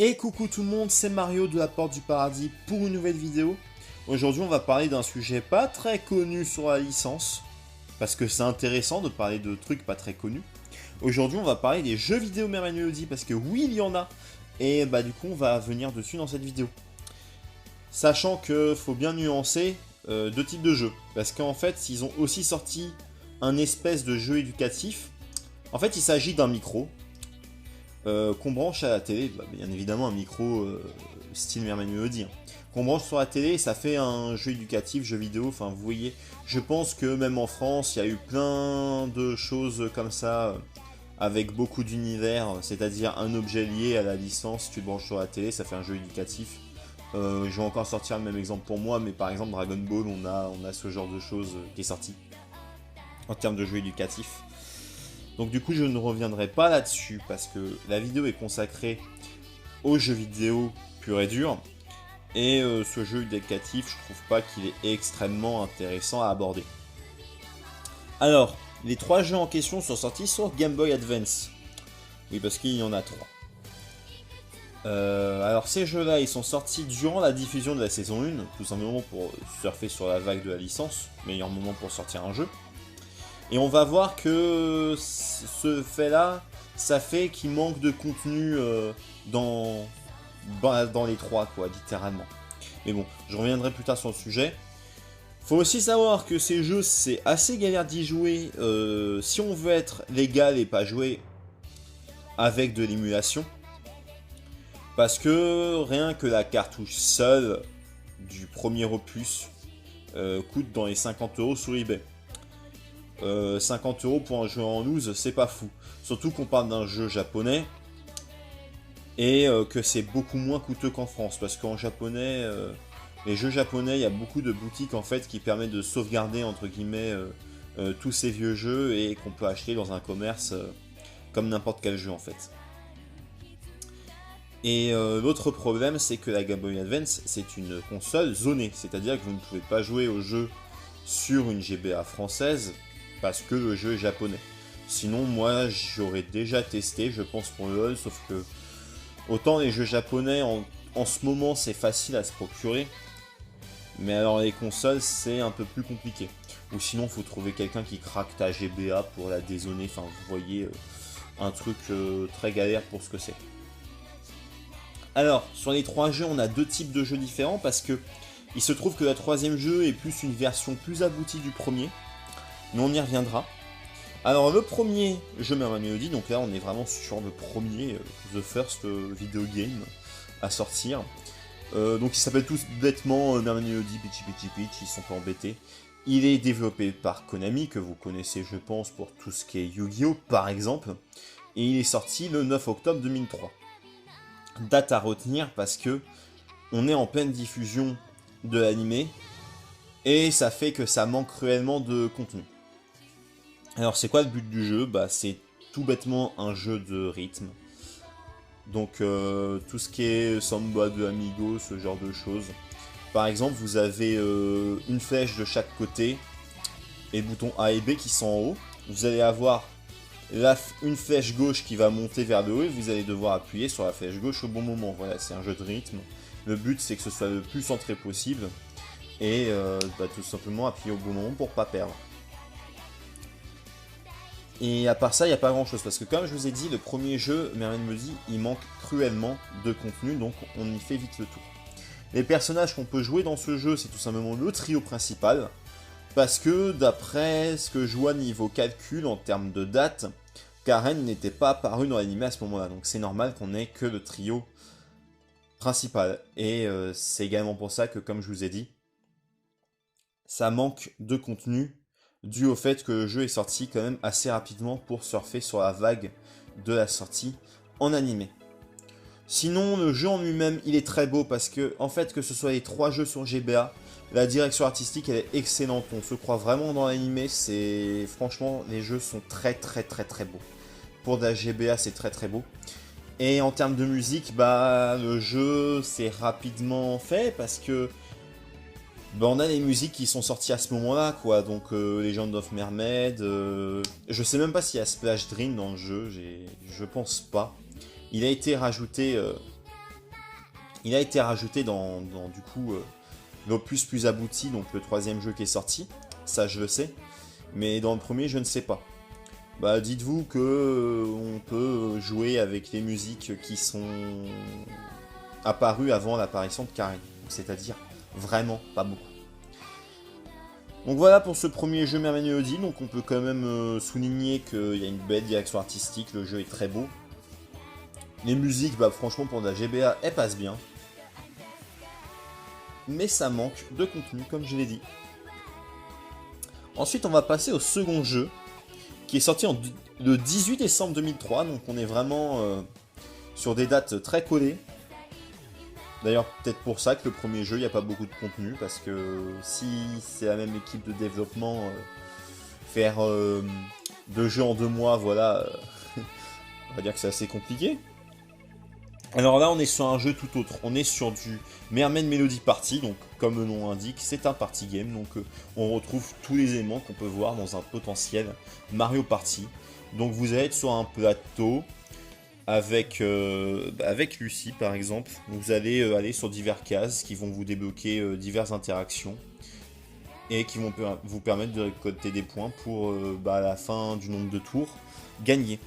Et coucou tout le monde, c'est Mario de la Porte du Paradis pour une nouvelle vidéo. Aujourd'hui on va parler d'un sujet pas très connu sur la licence, parce que c'est intéressant de parler de trucs pas très connus. Aujourd'hui on va parler des jeux vidéo Merveille Mélodie, parce que oui il y en a, et bah du coup on va venir dessus dans cette vidéo. Sachant que faut bien nuancer deux types de jeux, parce qu'en fait ils ont aussi sorti un espèce de jeu éducatif. En fait il s'agit d'un micro, qu'on branche à la télé, bah, bien évidemment un micro style Merveille Mélodie, hein, qu'on branche sur la télé et ça fait un jeu éducatif, jeu vidéo, enfin vous voyez, je pense que même en France, il y a eu plein de choses comme ça, avec beaucoup d'univers, c'est-à-dire un objet lié à la licence, tu le branches sur la télé, ça fait un jeu éducatif. Je vais encore sortir le même exemple pour moi, mais par exemple Dragon Ball, on a ce genre de choses qui est sorti, en termes de jeu éducatif. Donc du coup je ne reviendrai pas là-dessus parce que la vidéo est consacrée aux jeux vidéo pur et dur. Et ce jeu éducatif, je trouve pas qu'il est extrêmement intéressant à aborder. Alors, les trois jeux en question sont sortis sur Game Boy Advance. Oui, parce qu'il y en a trois. Alors ces jeux-là, ils sont sortis durant la diffusion de la saison 1, tout simplement pour surfer sur la vague de la licence, meilleur moment pour sortir un jeu. Et on va voir que ce fait-là, ça fait qu'il manque de contenu dans les trois, quoi, littéralement. Mais bon, je reviendrai plus tard sur le sujet. Faut aussi savoir que ces jeux, c'est assez galère d'y jouer si on veut être légal et pas jouer avec de l'émulation. Parce que rien que la cartouche seule du premier opus coûte dans les 50€ sur eBay. 50€ pour un jeu en loose, c'est pas fou. Surtout qu'on parle d'un jeu japonais et que c'est beaucoup moins coûteux qu'en France. Parce qu'en japonais, les jeux japonais, il y a beaucoup de boutiques en fait qui permettent de sauvegarder entre guillemets tous ces vieux jeux et qu'on peut acheter dans un commerce comme n'importe quel jeu en fait. Et l'autre problème, c'est que la Game Boy Advance, c'est une console zonée, c'est-à-dire que vous ne pouvez pas jouer au jeu sur une GBA française parce que le jeu est japonais. Sinon, moi, j'aurais déjà testé, je pense pour le LoL, sauf que autant les jeux japonais, en ce moment, c'est facile à se procurer, mais alors les consoles, c'est un peu plus compliqué. Ou sinon, il faut trouver quelqu'un qui craque ta GBA pour la dézoner, enfin, vous voyez, un truc très galère pour ce que c'est. Alors, sur les trois jeux, on a deux types de jeux différents parce que il se trouve que le troisième jeu est plus une version plus aboutie du premier, mais on y reviendra. Alors, le premier jeu Merveille Mélodie, donc là on est vraiment sur le premier, The First Video Game à sortir. Donc il s'appelle tout bêtement Merveille Mélodie, Peachy Peachy Peach, ils sont pas embêtés. Il est développé par Konami, que vous connaissez je pense pour tout ce qui est Yu-Gi-Oh par exemple, et il est sorti le 9 octobre 2003. Date à retenir parce que on est en pleine diffusion de l'animé et ça fait que ça manque cruellement de contenu. Alors c'est quoi le but du jeu? Bah c'est tout bêtement un jeu de rythme. Donc tout ce qui est samba de amigo, ce genre de choses. Par exemple vous avez une flèche de chaque côté et boutons A et B qui sont en haut. Vous allez avoir une flèche gauche qui va monter vers le haut et vous allez devoir appuyer sur la flèche gauche au bon moment. Voilà, c'est un jeu de rythme. Le but c'est que ce soit le plus centré possible et tout simplement appuyer au bon moment pour pas perdre. Et à part ça, il n'y a pas grand chose parce que comme je vous ai dit, le premier jeu, Merveille Mélodie, il manque cruellement de contenu donc on y fait vite le tour. Les personnages qu'on peut jouer dans ce jeu, c'est tout simplement le trio principal. Parce que d'après ce que je vois niveau calcul en termes de date, Karen n'était pas apparue dans l'anime à ce moment-là. Donc c'est normal qu'on ait que le trio principal. Et c'est également pour ça que, comme je vous ai dit, ça manque de contenu dû au fait que le jeu est sorti quand même assez rapidement pour surfer sur la vague de la sortie en animé. Sinon, le jeu en lui-même, il est très beau parce que, en fait, que ce soit les trois jeux sur GBA, la direction artistique, elle est excellente. On se croit vraiment dans l'animé. C'est franchement, les jeux sont très très très très beaux. Pour de la GBA, c'est très très beau. Et en termes de musique, bah, le jeu, c'est rapidement fait parce que bah, on a les musiques qui sont sorties à ce moment-là, quoi. Donc, Legend of Mermaid. Je sais même pas s'il y a Splash Dream dans le jeu. Je pense pas. Il a été rajouté Il a été rajouté dans du coup l'opus plus abouti, donc le troisième jeu qui est sorti, ça je le sais, mais dans le premier je ne sais pas. Bah dites-vous que on peut jouer avec les musiques qui sont apparues avant l'apparition de Karen, c'est-à-dire vraiment pas beaucoup. Donc voilà pour ce premier jeu Mermaid Melody, donc on peut quand même souligner qu'il y a une belle direction artistique, le jeu est très beau. Les musiques, bah franchement pour de la GBA, elles passent bien. Mais ça manque de contenu, comme je l'ai dit. Ensuite, on va passer au second jeu, qui est sorti le 18 décembre 2003, donc on est vraiment sur des dates très collées. D'ailleurs, peut-être pour ça que le premier jeu, il n'y a pas beaucoup de contenu, parce que si c'est la même équipe de développement, faire 2 jeux en 2 mois, voilà, on va dire que c'est assez compliqué. Alors là, on est sur un jeu tout autre. On est sur du Mermaid Melody Party, donc comme le nom l'indique, c'est un party game. Donc on retrouve tous les éléments qu'on peut voir dans un potentiel Mario Party. Donc vous allez être sur un plateau avec Lucie par exemple. Vous allez aller sur diverses cases qui vont vous débloquer diverses interactions et qui vont vous permettre de récolter des points pour à la fin du nombre de tours gagner.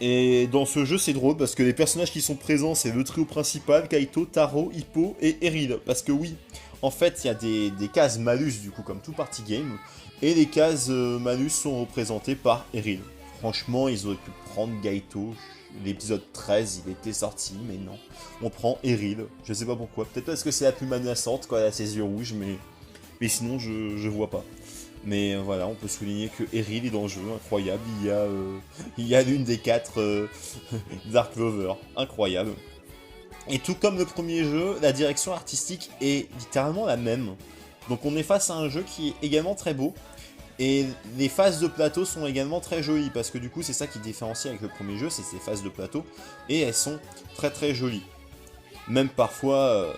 Et dans ce jeu, c'est drôle parce que les personnages qui sont présents, c'est le trio principal, Kaito, Taro, Hippo et Eril. Parce que oui, en fait, il y a des cases malus, du coup, comme tout party game, et les cases malus sont représentées par Eril. Franchement, ils auraient pu prendre Gaito. L'épisode 13, il était sorti, mais non. On prend Eril, je sais pas pourquoi. Peut-être parce que c'est la plus menaçante quand elle a ses yeux rouges, mais sinon, je vois pas. Mais voilà, on peut souligner que Eril est dans le jeu, incroyable. Il y a l'une des 4 Dark Clover, incroyable. Et tout comme le premier jeu, la direction artistique est littéralement la même. Donc on est face à un jeu qui est également très beau. Et les phases de plateau sont également très jolies, parce que du coup c'est ça qui différencie avec le premier jeu, c'est ces phases de plateau. Et elles sont très très jolies. Même parfois,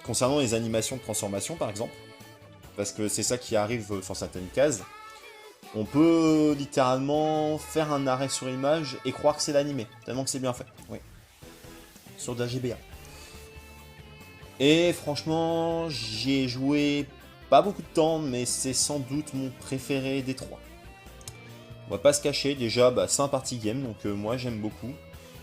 concernant les animations de transformation par exemple, parce que c'est ça qui arrive sur certaines cases, on peut littéralement faire un arrêt sur image et croire que c'est l'animé, tellement que c'est bien fait. Oui. Sur de la GBA. Et franchement, j'y ai joué pas beaucoup de temps, mais c'est sans doute mon préféré des 3. On va pas se cacher, déjà, c'est un party game, donc moi j'aime beaucoup.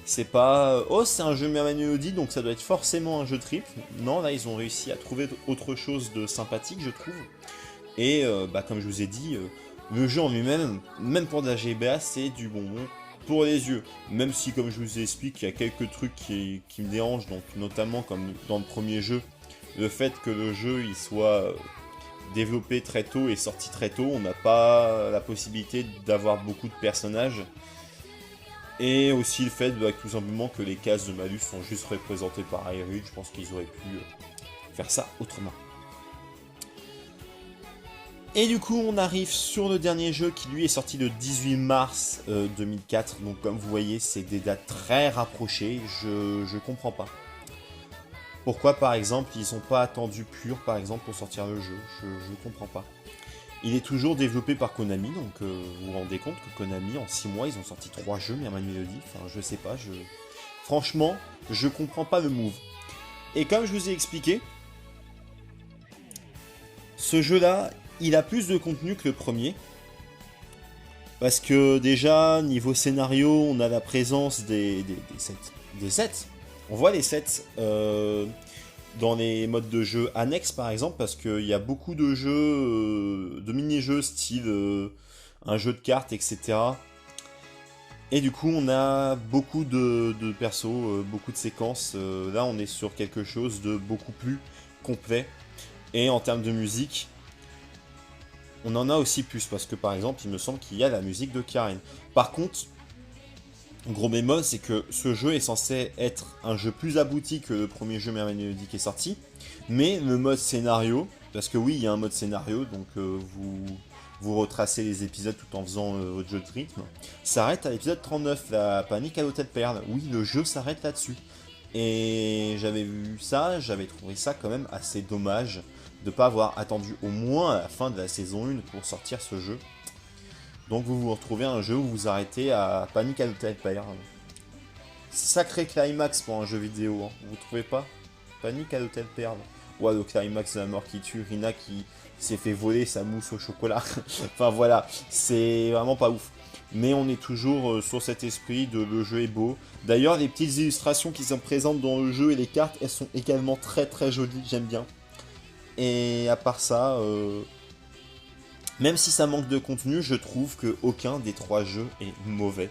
C'est pas... oh, c'est un jeu Mermaid Melody, donc ça doit être forcément un jeu triple. Non, là, ils ont réussi à trouver autre chose de sympathique, je trouve. Et, comme je vous ai dit, le jeu en lui-même, même pour de la GBA, c'est du bonbon pour les yeux. Même si, comme je vous ai expliqué, il y a quelques trucs qui me dérangent, donc notamment, comme dans le premier jeu, le fait que le jeu, il soit développé très tôt et sorti très tôt, on n'a pas la possibilité d'avoir beaucoup de personnages. Et aussi le fait tout simplement que les cases de malus sont juste représentées par Hyrule. Je pense qu'ils auraient pu faire ça autrement. Et du coup on arrive sur le dernier jeu qui lui est sorti le 18 mars 2004. Donc comme vous voyez c'est des dates très rapprochées. Je comprends pas. Pourquoi par exemple ils n'ont pas attendu Pure par exemple pour sortir le jeu. Je comprends pas. Il est toujours développé par Konami, donc vous vous rendez compte que Konami, en 6 mois, ils ont sorti 3 jeux Mermaid Melody. Enfin, je sais pas, franchement, je comprends pas le move. Et comme je vous ai expliqué, ce jeu-là, il a plus de contenu que le premier. Parce que déjà, niveau scénario, on a la présence des sets. On voit les sets dans les modes de jeu annexes par exemple, parce qu'il y a beaucoup de jeux, de mini-jeux style un jeu de cartes, etc. Et du coup on a beaucoup de persos, beaucoup de séquences. Là on est sur quelque chose de beaucoup plus complet. Et en termes de musique, on en a aussi plus, parce que par exemple il me semble qu'il y a la musique de Karen. Par contre, gros bémol, c'est que ce jeu est censé être un jeu plus abouti que le premier jeu Mermaid Melody qui est sorti, mais le mode scénario, parce que oui, il y a un mode scénario, donc vous retracez les épisodes tout en faisant votre jeu de rythme, s'arrête à l'épisode 39, la panique à l'hôtel Perle. Oui, le jeu s'arrête là-dessus. Et j'avais vu ça, j'avais trouvé ça quand même assez dommage de ne pas avoir attendu au moins à la fin de la saison 1 pour sortir ce jeu. Donc vous vous retrouvez un jeu où vous arrêtez à Panic at the Perle. Sacré climax pour un jeu vidéo, hein. Vous trouvez pas? Panique à l'hôtel Perle. Ouais, le climax de la mort qui tue, Rina qui s'est fait voler sa mousse au chocolat. Enfin voilà, c'est vraiment pas ouf. Mais on est toujours sur cet esprit de le jeu est beau. D'ailleurs, les petites illustrations qui sont présentes dans le jeu et les cartes, elles sont également très très jolies, j'aime bien. Et à part ça, même si ça manque de contenu, je trouve qu'aucun des 3 jeux est mauvais.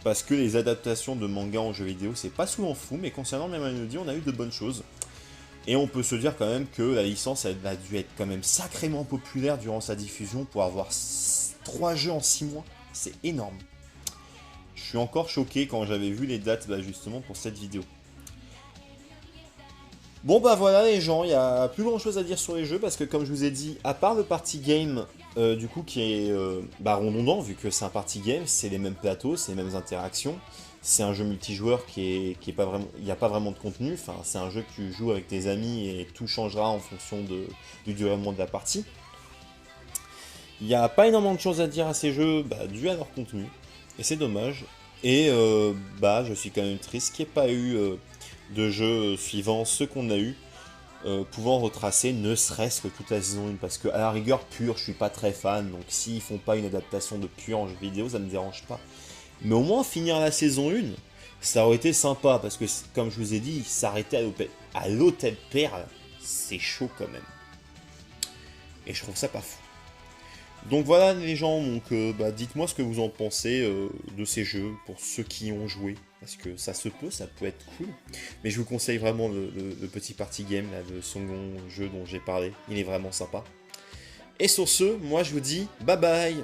Parce que les adaptations de manga en jeux vidéo, c'est pas souvent fou, mais concernant Melody, on a eu de bonnes choses. Et on peut se dire quand même que la licence elle a dû être quand même sacrément populaire durant sa diffusion pour avoir 3 jeux en 6 mois. C'est énorme. Je suis encore choqué quand j'avais vu les dates justement pour cette vidéo. Bon bah voilà les gens, il n'y a plus grand chose à dire sur les jeux parce que comme je vous ai dit, à part le party game du coup qui est redondant vu que c'est un party game, c'est les mêmes plateaux, c'est les mêmes interactions, c'est un jeu multijoueur qui est pas vraiment, il n'y a pas vraiment de contenu, enfin c'est un jeu que tu joues avec tes amis et tout changera en fonction du déroulement de la partie. Il n'y a pas énormément de choses à dire à ces jeux dû à leur contenu et c'est dommage. Et je suis quand même triste qu'il n'y ait pas eu de jeux suivants ceux qu'on a eu, pouvant retracer ne serait-ce que toute la saison 1, parce que à la rigueur Pure je suis pas très fan, donc s'ils font pas une adaptation de Pure en jeu vidéo ça me dérange pas. Mais au moins finir la saison 1, ça aurait été sympa, parce que comme je vous ai dit, s'arrêter à l'hôtel Perle, c'est chaud quand même. Et je trouve ça pas fou. Donc voilà les gens, donc dites-moi ce que vous en pensez de ces jeux, pour ceux qui y ont joué, parce que ça se peut, ça peut être cool. Mais je vous conseille vraiment le petit party game, là, le second jeu dont j'ai parlé, il est vraiment sympa. Et sur ce, moi je vous dis bye bye.